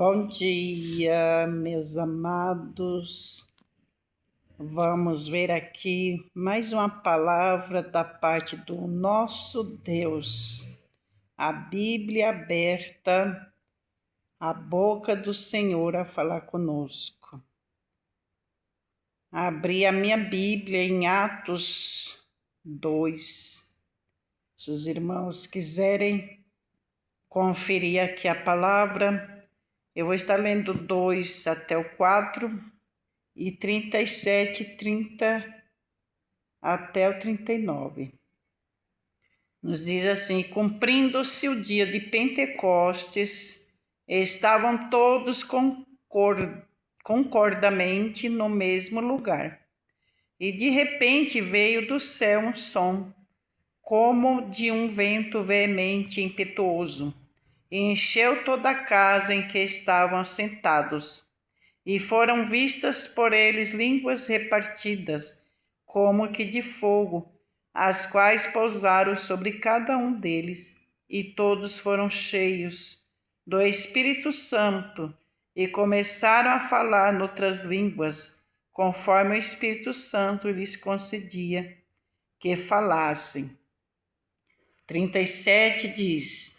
Bom dia, meus amados. Vamos ver aqui mais uma palavra da parte do nosso Deus. A Bíblia aberta, a boca do Senhor a falar conosco. Abri a minha Bíblia em Atos 2. Se os irmãos quiserem conferir aqui a palavra, eu vou estar lendo 2 até o 4 e 37, 30 até o 39. Nos diz assim: cumprindo-se o dia de Pentecostes, estavam todos concordamente no mesmo lugar. E de repente veio do céu um som, como de um vento veemente e impetuoso, e encheu toda a casa em que estavam sentados. E foram vistas por eles línguas repartidas, como que de fogo, as quais pousaram sobre cada um deles. E todos foram cheios do Espírito Santo e começaram a falar noutras línguas, conforme o Espírito Santo lhes concedia que falassem. 37 diz: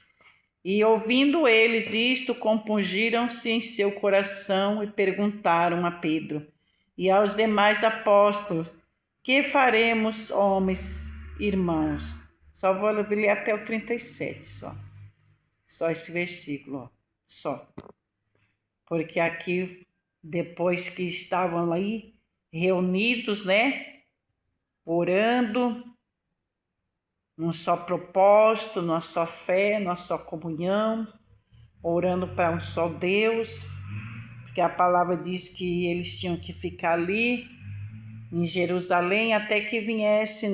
E ouvindo eles isto, compungiram-se em seu coração e perguntaram a Pedro e aos demais apóstolos: Que faremos, homens, irmãos? Só vou ler até o 37, só esse versículo, só. Porque aqui, depois que estavam aí reunidos, orando, num só propósito, numa só fé, numa só comunhão, orando para um só Deus, porque a palavra diz que eles tinham que ficar ali em Jerusalém até que viesse,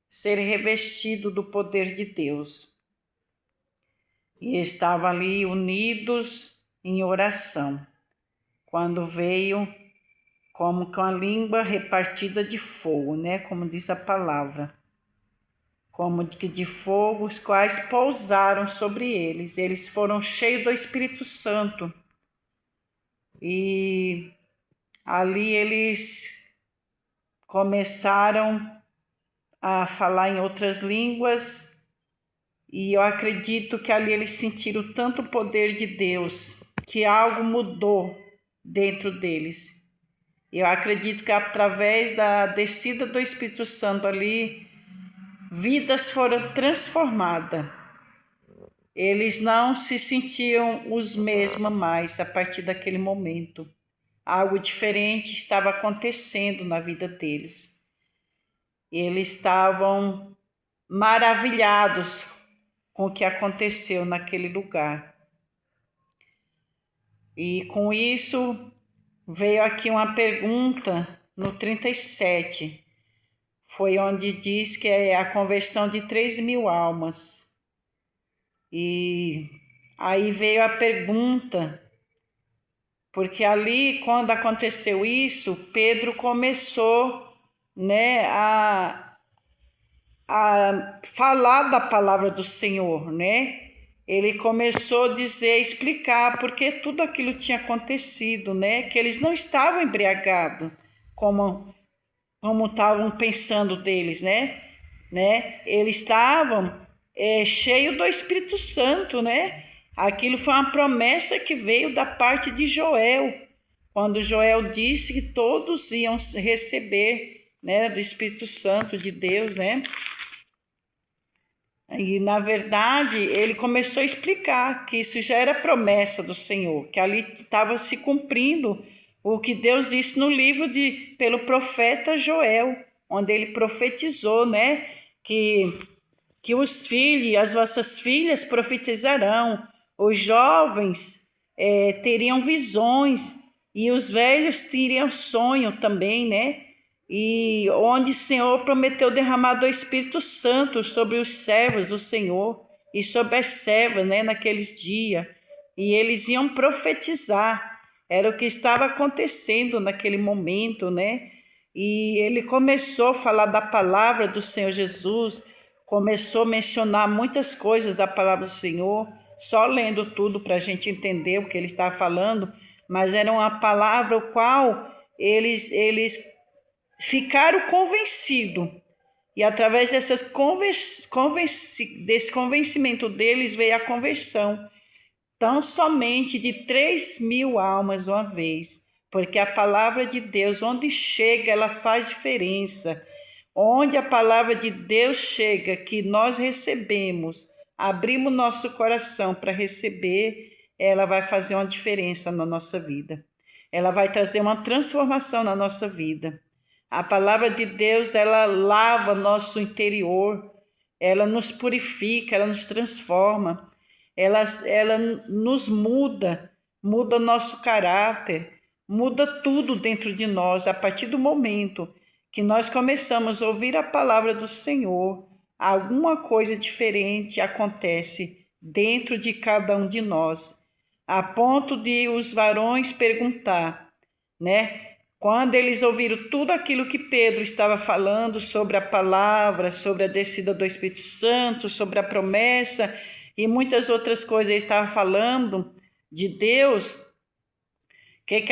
ser revestido do poder de Deus. E estavam ali unidos em oração, quando veio como com a língua repartida de fogo, como diz a palavra. Como que de fogo, os quais pousaram sobre eles. Eles foram cheios do Espírito Santo. E ali eles começaram a falar em outras línguas. E eu acredito que ali eles sentiram tanto o poder de Deus, que algo mudou dentro deles. Eu acredito que através da descida do Espírito Santo ali, vidas foram transformadas. Eles não se sentiam os mesmos mais a partir daquele momento. Algo diferente estava acontecendo na vida deles. Eles estavam maravilhados com o que aconteceu naquele lugar. E com isso veio aqui uma pergunta no 37. Foi onde diz que é a conversão de 3.000 almas. E aí veio a pergunta, porque ali, quando aconteceu isso, Pedro começou, a falar da palavra do Senhor, Ele começou a explicar porque tudo aquilo tinha acontecido, que eles não estavam embriagados, como estavam pensando deles, Eles estavam cheios do Espírito Santo, Aquilo foi uma promessa que veio da parte de Joel, quando Joel disse que todos iam receber, do Espírito Santo de Deus, E, na verdade, ele começou a explicar que isso já era promessa do Senhor, que ali estava se cumprindo o que Deus disse no livro pelo profeta Joel, onde ele profetizou, que os filhos, as vossas filhas profetizarão, os jovens teriam visões e os velhos teriam sonho também, E onde o Senhor prometeu derramar do Espírito Santo sobre os servos do Senhor e sobre as servas, naqueles dias. E eles iam profetizar. Era o que estava acontecendo naquele momento, E ele começou a falar da palavra do Senhor Jesus, começou a mencionar muitas coisas da palavra do Senhor, só lendo tudo para a gente entender o que ele está falando, mas era uma palavra o qual eles ficaram convencidos. E através desse convencimento deles veio a conversão. Tão somente de 3.000 almas uma vez. Porque a palavra de Deus, onde chega, ela faz diferença. Onde a palavra de Deus chega, que nós recebemos, abrimos nosso coração para receber, ela vai fazer uma diferença na nossa vida. Ela vai trazer uma transformação na nossa vida. A palavra de Deus, ela lava nosso interior, ela nos purifica, ela nos transforma, ela nos muda nosso caráter, muda tudo dentro de nós. A partir do momento que nós começamos a ouvir a palavra do Senhor, alguma coisa diferente acontece dentro de cada um de nós, a ponto de os varões perguntar, né? Quando eles ouviram tudo aquilo que Pedro estava falando sobre a palavra, sobre a descida do Espírito Santo, sobre a promessa e muitas outras coisas, ele estava falando de Deus, o que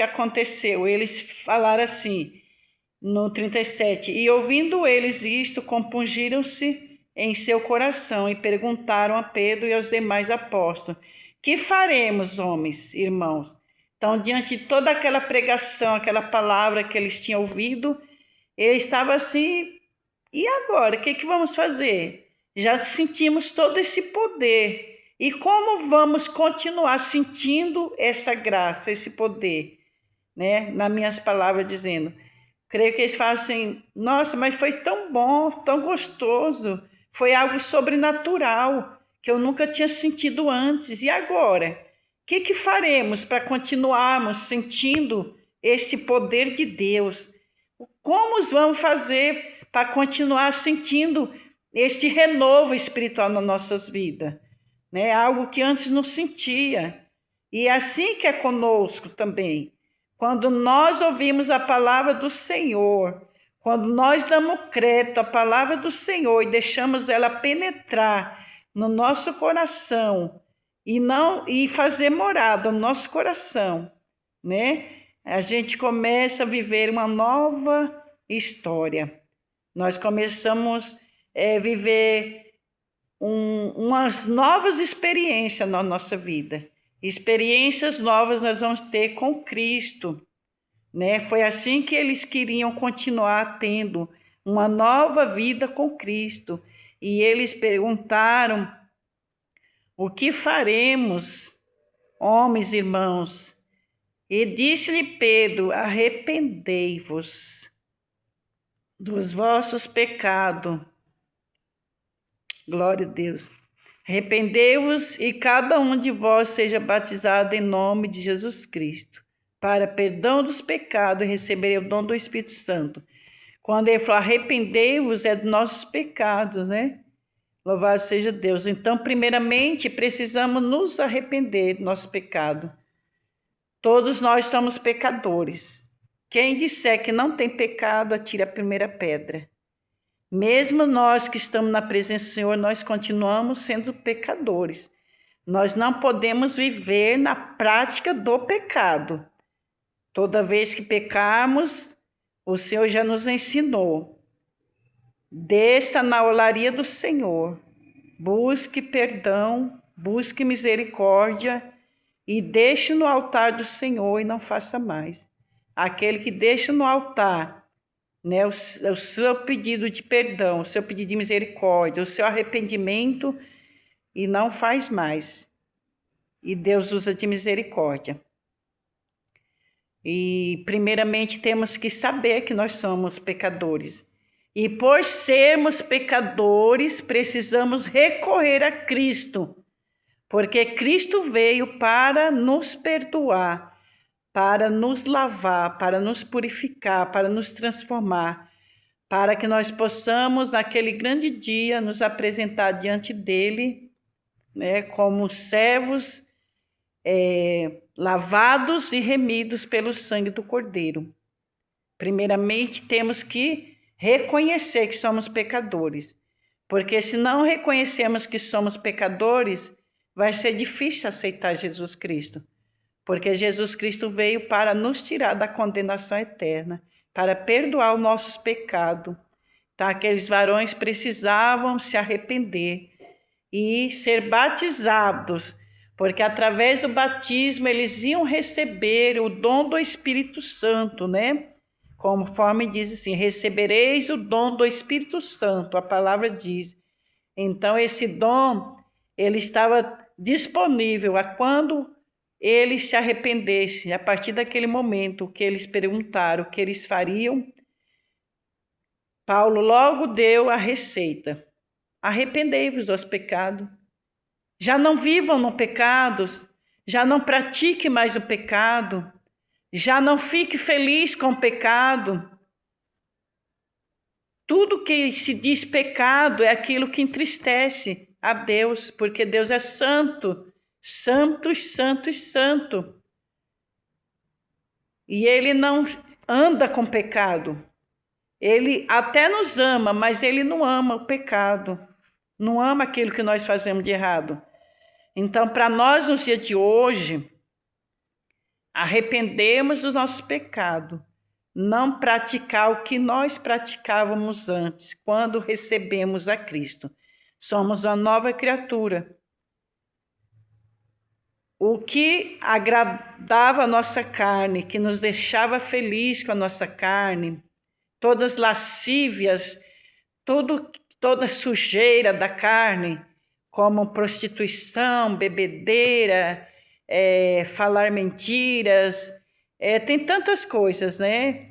aconteceu? Eles falaram assim, no 37, e ouvindo eles isto, compungiram-se em seu coração e perguntaram a Pedro e aos demais apóstolos, que faremos, homens, irmãos? Então, diante de toda aquela pregação, aquela palavra que eles tinham ouvido, ele estava assim, e agora? O que vamos fazer? Já sentimos todo esse poder. E como vamos continuar sentindo essa graça, esse poder? Né? Nas minhas palavras, dizendo, creio que eles falam assim, nossa, mas foi tão bom, tão gostoso, foi algo sobrenatural, que eu nunca tinha sentido antes, e agora? O que faremos para continuarmos sentindo esse poder de Deus? Como vamos fazer para continuar sentindo esse renovo espiritual nas nossas vidas? Né? Algo que antes não sentia. E é assim que é conosco também. Quando nós ouvimos a palavra do Senhor, quando nós damos crédito à palavra do Senhor e deixamos ela penetrar no nosso coração, e fazer morada no nosso coração, né? A gente começa a viver uma nova história. Nós começamos a viver umas novas experiências na nossa vida. Experiências novas nós vamos ter com Cristo, né? Foi assim que eles queriam continuar tendo uma nova vida com Cristo. E eles perguntaram, o que faremos, homens e irmãos? E disse-lhe Pedro, arrependei-vos dos vossos pecados. Glória a Deus. Arrependei-vos e cada um de vós seja batizado em nome de Jesus Cristo, para perdão dos pecados e receberei o dom do Espírito Santo. Quando ele falou arrependei-vos, é dos nossos pecados, né? Louvado seja Deus. Então, primeiramente, precisamos nos arrepender do nosso pecado. Todos nós somos pecadores. Quem disser que não tem pecado, atire a primeira pedra. Mesmo nós que estamos na presença do Senhor, nós continuamos sendo pecadores. Nós não podemos viver na prática do pecado. Toda vez que pecarmos, o Senhor já nos ensinou. Desça na olaria do Senhor, busque perdão, busque misericórdia e deixe no altar do Senhor e não faça mais. Aquele que deixa no altar, né, o seu pedido de perdão, o seu pedido de misericórdia, o seu arrependimento e não faz mais. E Deus usa de misericórdia. E primeiramente temos que saber que nós somos pecadores. E por sermos pecadores, precisamos recorrer a Cristo, porque Cristo veio para nos perdoar, para nos lavar, para nos purificar, para nos transformar, para que nós possamos, naquele grande dia, nos apresentar diante dele, né, como servos lavados e remidos pelo sangue do Cordeiro. Primeiramente, temos que reconhecer que somos pecadores, porque se não reconhecemos que somos pecadores, vai ser difícil aceitar Jesus Cristo, porque Jesus Cristo veio para nos tirar da condenação eterna, para perdoar os nossos pecados. Tá? Aqueles varões precisavam se arrepender e ser batizados, porque através do batismo eles iam receber o dom do Espírito Santo, né? Conforme diz assim, recebereis o dom do Espírito Santo, a palavra diz. Então esse dom, ele estava disponível a quando eles se arrependessem. A partir daquele momento que eles perguntaram o que eles fariam, Paulo logo deu a receita. Arrependei-vos dos pecados. Já não vivam no pecado, já não pratique mais o pecado, já não fique feliz com o pecado. Tudo que se diz pecado é aquilo que entristece a Deus, porque Deus é santo, santo, santo e santo. E Ele não anda com pecado. Ele até nos ama, mas Ele não ama o pecado. Não ama aquilo que nós fazemos de errado. Então, para nós, nos dias de hoje, arrependermos do nosso pecado, não praticar o que nós praticávamos antes, quando recebemos a Cristo. Somos uma nova criatura. O que agradava a nossa carne, que nos deixava feliz com a nossa carne, todas as lascívias, toda sujeira da carne, como prostituição, bebedeira, falar mentiras, tem tantas coisas, né?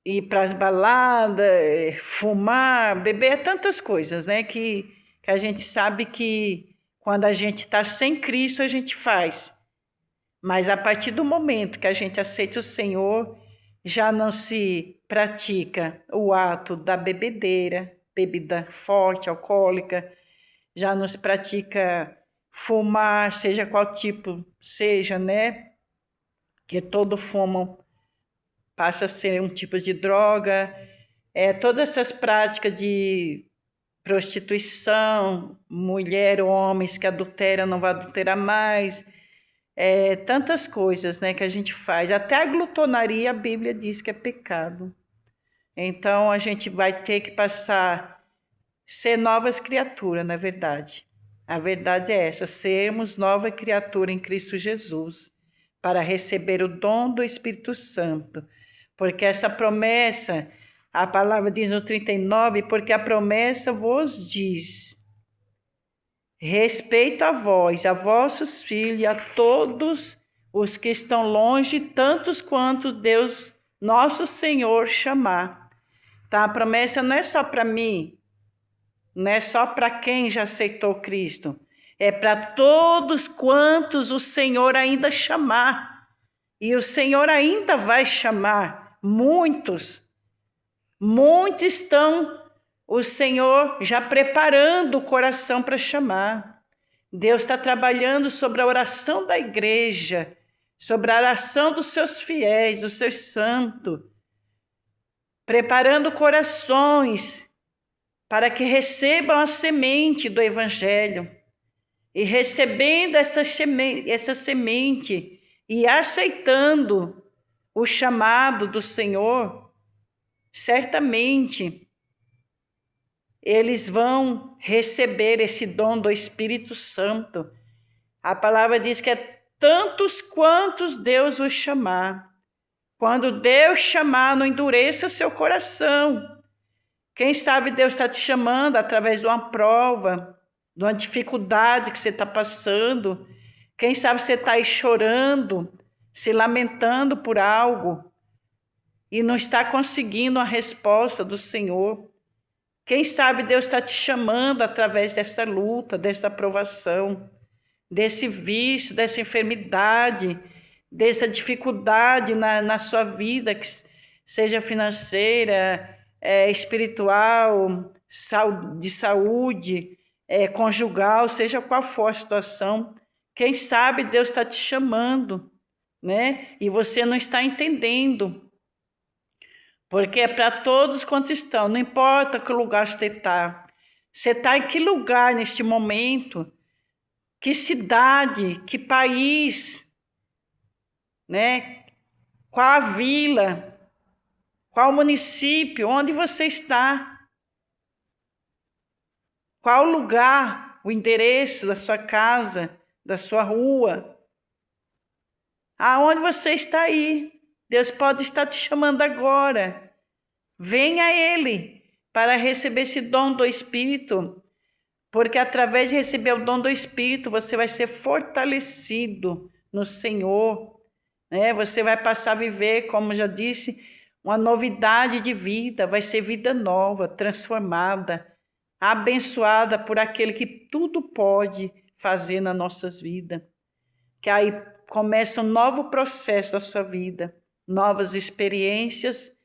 Ir para as baladas, fumar, beber, tantas coisas, né? Que a gente sabe que quando a gente está sem Cristo, a gente faz. Mas a partir do momento que a gente aceita o Senhor, já não se pratica o ato da bebedeira, bebida forte, alcoólica, já não se pratica fumar, seja qual tipo seja, né? Que todo fumo passa a ser um tipo de droga. Todas essas práticas de prostituição, mulher ou homens que adulteram, não vai adulterar mais, tantas coisas, né, que a gente faz. Até a glutonaria, a Bíblia diz que é pecado. Então, a gente vai ter que passar, ser novas criaturas, na verdade. A verdade é essa, sermos nova criatura em Cristo Jesus, para receber o dom do Espírito Santo. Porque essa promessa, a palavra diz no 39, porque a promessa vos diz, respeito a vós, a vossos filhos, a todos os que estão longe, tantos quanto Deus, nosso Senhor, chamar. Tá? A promessa não é só para mim, não é só para quem já aceitou Cristo, é para todos quantos o Senhor ainda chamar. E o Senhor ainda vai chamar muitos. Muitos estão, o Senhor já preparando o coração para chamar. Deus está trabalhando sobre a oração da igreja, sobre a oração dos seus fiéis, dos seus santos, preparando corações para que recebam a semente do Evangelho. E recebendo essa semente e aceitando o chamado do Senhor, certamente eles vão receber esse dom do Espírito Santo. A palavra diz que é tantos quantos Deus os chamar. Quando Deus chamar, não endureça seu coração. Quem sabe Deus está te chamando através de uma prova, de uma dificuldade que você está passando. Quem sabe você está aí chorando, se lamentando por algo e não está conseguindo a resposta do Senhor. Quem sabe Deus está te chamando através dessa luta, dessa provação, desse vício, dessa enfermidade, dessa dificuldade na sua vida, que seja financeira, espiritual, de saúde, conjugal, seja qual for a situação. Quem sabe Deus está te chamando, né? E você não está entendendo. Porque é para todos quantos estão, não importa que lugar você está. Você está em que lugar neste momento? Que cidade? Que país? Né? Qual a vila? Qual o município? Onde você está? Qual o lugar? O endereço da sua casa, da sua rua? Aonde você está aí? Deus pode estar te chamando agora. Venha a Ele para receber esse dom do Espírito, porque através de receber o dom do Espírito, você vai ser fortalecido no Senhor, né? Você vai passar a viver, como já disse, uma novidade de vida, vai ser vida nova, transformada, abençoada por aquele que tudo pode fazer nas nossas vidas. Que aí começa um novo processo da sua vida, novas experiências,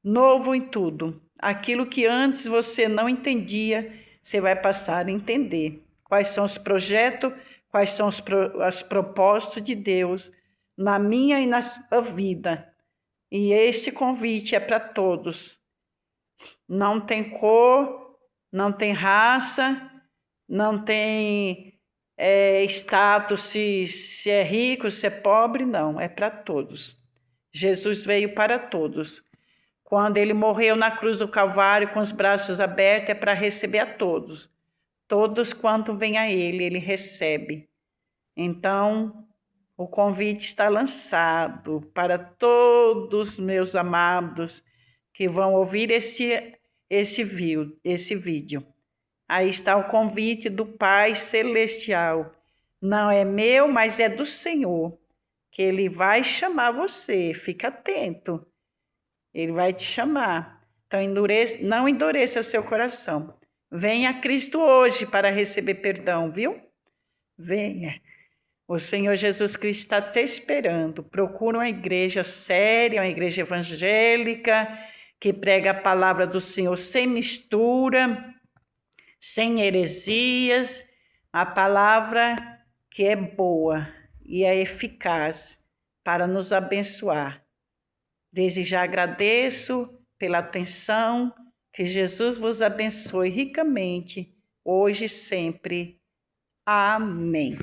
novo em tudo. Aquilo que antes você não entendia, você vai passar a entender. Quais são os projetos, quais são os propósitos de Deus na minha e na sua vida. E esse convite é para todos. Não tem cor, não tem raça, não tem status, se é rico, se é pobre, não. É para todos. Jesus veio para todos. Quando ele morreu na cruz do Calvário com os braços abertos, é para receber a todos. Todos quanto vêm a ele, ele recebe. Então, o convite está lançado para todos meus amados que vão ouvir esse vídeo. Aí está o convite do Pai Celestial. Não é meu, mas é do Senhor, que Ele vai chamar você. Fica atento. Ele vai te chamar. Então, não endureça o seu coração. Venha a Cristo hoje para receber perdão, viu? Venha. O Senhor Jesus Cristo está te esperando. Procura uma igreja séria, uma igreja evangélica, que prega a palavra do Senhor sem mistura, sem heresias, a palavra que é boa e é eficaz para nos abençoar. Desde já agradeço pela atenção, que Jesus vos abençoe ricamente, hoje e sempre. Amém.